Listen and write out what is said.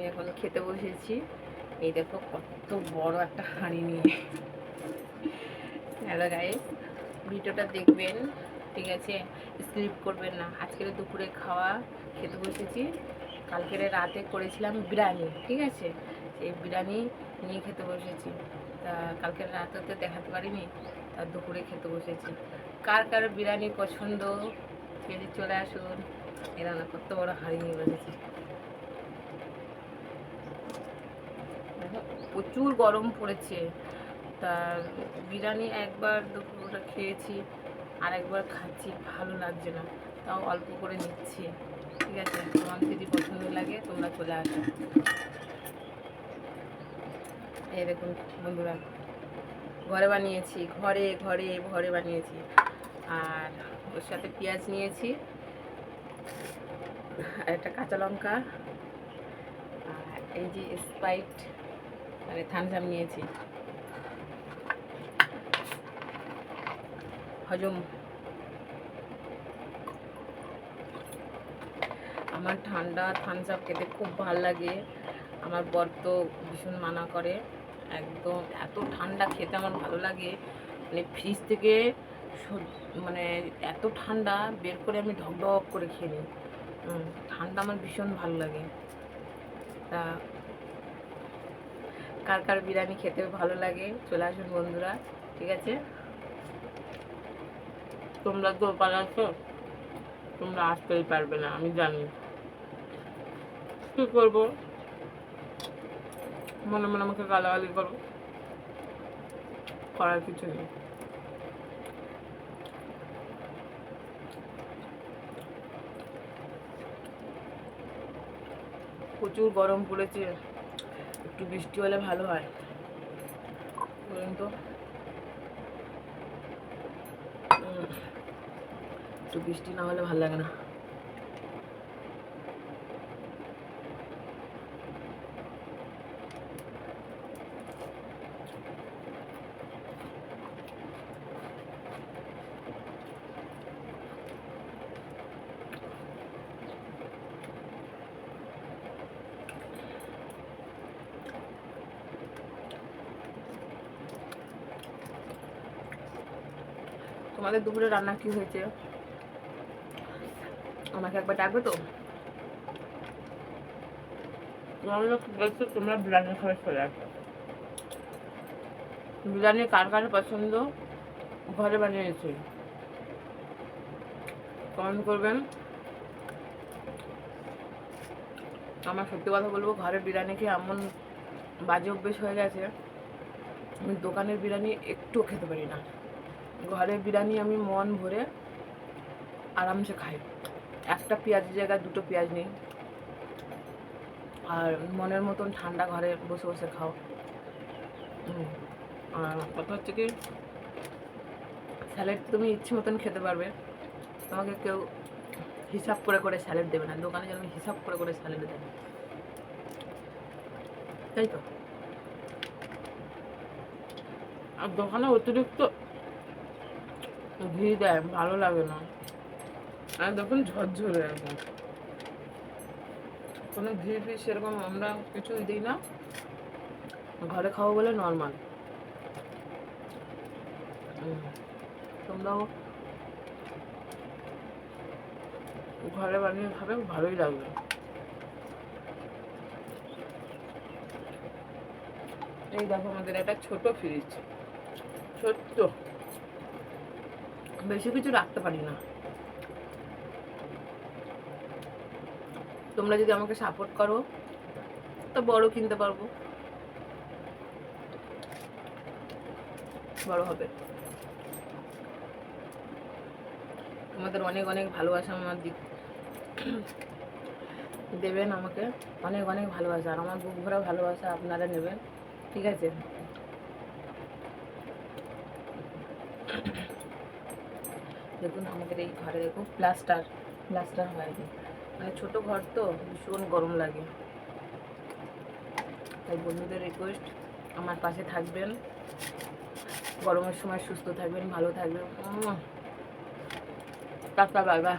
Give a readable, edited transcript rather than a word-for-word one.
আমি এখন খেতে বসেছি। এই দেখো কত বড় একটা হাঁড়ি নিয়ে। হ্যালো গাইস, ভিডিওটা দেখবেন, ঠিক আছে? স্কিপ করবেন না। আজকের দুপুরে খাওয়া খেতে বসেছি। কালকের রাতে করেছিলাম বিরিয়ানি, ঠিক আছে? সেই বিরিয়ানি নিয়ে খেতে বসেছি। তা কালকের রাতে তো দেখাতে পারিনি, তার দুপুরে খেতে বসেছি। কার কার বিরিয়ানি পছন্দ যদি চলে আসুন। এরা না কত বড় হাঁড়ি নিয়ে বসেছি। প্রচুর গরম পড়েছে। তা বিরিয়ানি একবার দুপুরটা খেয়েছি, আর একবার খাচ্ছি, ভালো লাগছে না, তাও অল্প করে নিচ্ছি, ঠিক আছে? তোমার যদি পছন্দ লাগে তোমরা চলে আসো। এই দেখুন বন্ধুরা, ঘরে বানিয়েছি, ঘরে ঘরে ঘরে বানিয়েছি। আর ওর সাথে পেঁয়াজ নিয়েছি, আর একটা কাঁচা লঙ্কা, আর এই যে স্প্রাইট মানে থামস আপ নিয়েছি। হজম। আমার ঠান্ডা থামস আপ খেতে খুব ভালো লাগে। আমার বর তো ভীষণ মানা করে, একদম এত ঠান্ডা খেতে আমার ভালো লাগে। মানে ফ্রিজ থেকে মানে এত ঠান্ডা বের করে আমি ঢকঢক করে খেয়ে নিই। ঠান্ডা আমার ভীষণ ভালো লাগে। তা কার কার বিরিয়ানি খেতে ভালো লাগে চলে আসুন বন্ধুরা, ঠিক আছে? তোমরা তো পালাচ্ছো, তোমরা আসতেই পারবে না, আমি জানি। কী করবো, মনে মনে আমাকে গালাগালি করো, করার কিছু নেই। প্রচুর গরম পড়েছে, একটু বৃষ্টি হলে ভালো হয়, বলুন তো? একটু বৃষ্টি না হলে ভালো লাগে না। তোমাদের দুপুরে রান্না কি হয়েছে আমাকে একবার ডাকবে তো? বলছো তোমরা বিরিয়ানি খাবার চলে আসো। বিরিয়ানি কার কার পছন্দ, ঘরে বানিয়েছি, কমেন্ট করবেন। আমার সত্যি কথা বলবো, ঘরের বিরিয়ানি খেয়ে এমন বাজে অভ্যেস হয়ে গেছে, আমি দোকানের বিরিয়ানি একটুও খেতে পারি না। ঘরের বিরিয়ানি আমি মন ভরে আরামসে খাই। একটা পেঁয়াজের জায়গায় দুটো পেঁয়াজ নেই, আর মনের মতন ঠান্ডা ঘরে বসে বসে খাও। আর কথা হচ্ছে কি, স্যালাড তুমি ইচ্ছে মতন খেতে পারবে, তোমাকে কেউ হিসাব করে করে স্যালাড দেবে না। দোকানে যেন হিসাব করে করে স্যালাড দেবে, তাই তো? আর দোকানে অতিরিক্ত ঘি দেয়, ভালো লাগে না। আর দেখুন ঝরঝরে এখন, কোনো ঘি ফি সেরকম আমরা কিছুই দিই না, ঘরে খাবো বলে নর্মাল। তোমরাও ঘরে বানিয়ে খাবে, ভালোই লাগবে। এই দেখো আমাদের একটা ছোট ফ্রিজ, ছোট্ট, বেশি কিছু রাখতে পারি না। তোমরা যদি আমাকে সাপোর্ট করো তো বড় কিনতে পারবো, বড় হবে। তোমাদের অনেক অনেক ভালোবাসা আমার দেবেন আমাকে, অনেক অনেক ভালোবাসা, আর আমার বুক ভরা ভালোবাসা আপনারা নেবেন, ঠিক আছে? দেখুন আমাদের এই ঘরে দেখুন প্লাস্টার হয়নি, মানে ছোট ঘর তো ভীষণ গরম লাগে। তাই বন্ধুদের রিকোয়েস্ট, আমার পাশে থাকবেন, গরমের সময় সুস্থ থাকবেন, ভালো থাকবেন। Tata, bye bye.